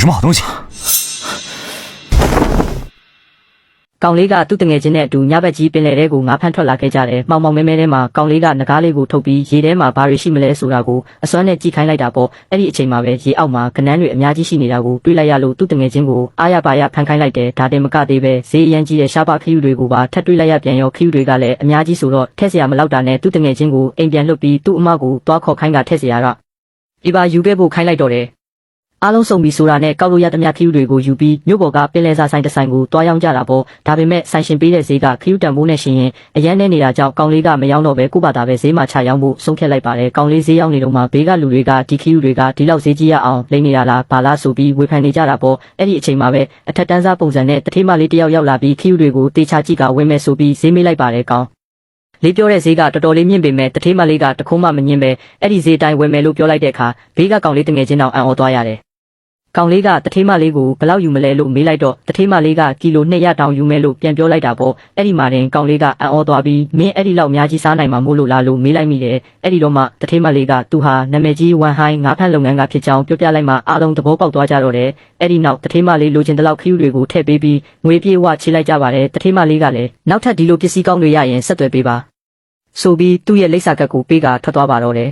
什么好东西？ ကောင်လေးကသူ့တငယ်ချင်းနဲ့အတူညဘက်ကြီးပင်လယ်ထဲကိုငါဖမ်းထွက်လာခဲ့ကြတယ်။မောင်မောင်မဲမဲထဲမှာကောင်လေးကငကားလေးကိုထုတ်ပြီးရေထဲမှာဘာတွေရှိမလဲဆိုတာကိုအစွမ်းနဲ့ကြည့်ခိုင်းလိုက်တာပေါ့။အဲ့ဒီအချိန်မှာပဲရေအောက်မှာကနန်းတွေအများကြီးရှိနေတာကိုတွေးလိုက်ရလို့သူ့တငယ်ချင်းကိုအားရပါရဖမ်းခိုင်းလိုက်တယ်။ဒါတင်မကသေးပဲဈေးအရန်ကြီးတဲ့ရှားပါခရီးတွေကိုပါထပ်တွေးလိုက်ရပြန်ရောခရီးတွေကလည်းအများကြီးဆိုတော့ထက်เสียမလောက်တာနဲ့သူ့တငယ်ချင်းကိုအိမ်ပြန်လှုပ်ပြီးသူ့အမကိုတွားခေါ်ခိုင်းတာထက်เสียကဒီပါယူခဲ့ဖို့ခိုင်းလိုက်တော့တယ် အားလုံးစုံပြီးဆိုတာနဲ့ကောက်လို့ရတဲ့မြခီးတွေကိုယူပြီးမြို့ပေါ်ကပင်လယ်စာဆိုင်တစ်ဆိုင်ကိုတွားရောက်ကြတာပေါ့ဒါပေမဲ့ဆိုင်ရှင်ပေးတဲ့ဈေးကခီးတန်မိုးနဲ့ရှင်ရင်အရန်နဲ့နေတာကြောင့်ကောင်လေးကမရောက်တော့ပဲကို့ဘာသာပဲဈေးမှာချရောက်ဖို့ဆုံးဖြတ်လိုက်ပါတယ်ကောင်လေးဈေးရောက်နေတော့မှဘေးကလူတွေကဒီခီးတွေကဒီလောက်ဈေးကြီးရအောင်လိမ့်နေတာလားဘာလားဆိုပြီးဝေဖန်နေကြတာပေါ့အဲ့ဒီအချိန်မှာပဲအထက်တန်းစားပုံစံနဲ့တထေးမလေးတယောက်ရောက်လာပြီးခီးတွေကိုတေချာကြည့်ကဝင်းမဲ့ဆိုပြီးဈေးမေးလိုက်ပါတယ်ကောင်လေးပြောတဲ့ဈေးကတော်တော်လေးမြင့်ပေမဲ့တထေးမလေးကတခုမှမငင်းပဲအဲ့ဒီဈေးတိုင်းဝယ်မယ်လို့ပြောလိုက်တဲ့အခါဘေးကကောင်လေးတငယ်ချင်းအောင်အံ့ဩသွားရတယ် ကောင်လေးကတထေးမလေးကိုဘလောက်ယူမလဲလို့မေးလိုက်တော့တထေးမလေးကကီလို200တောင်ယူမယ်လို့ပြန်ပြောလိုက်တာပေါ့အဲ့ဒီမှာတင်ကောင်လေးကအံ့ဩသွားပြီးမင်းအဲ့ဒီလောက်အများကြီးစားနိုင်မှာမို့လို့လားလို့မေးလိုက်မိတယ်အဲ့ဒီတော့မှတထေးမလေးကသူဟာနာမည်ကြီးဝမ်ဟိုင်းငါးဖက်လုပ်ငန်းကဖြစ်ကြောင်းပြောပြလိုက်မှအားလုံးသဘောပေါက်သွားကြတော့တယ်အဲ့ဒီနောက်တထေးမလေးလိုချင်တဲ့လောက်ခီးတွေကိုထည့်ပေးပြီးငွေပြေးဝချေလိုက်ကြပါတယ်တထေးမလေးကလည်းနောက်ထပ်ဒီလိုပစ္စည်းကောင်းတွေရရင်ဆက်သွယ်ပေးပါဆိုပြီးသူ့ရဲ့လိပ်စာကတ်ကိုပေးကထွက်သွားပါတော့တယ်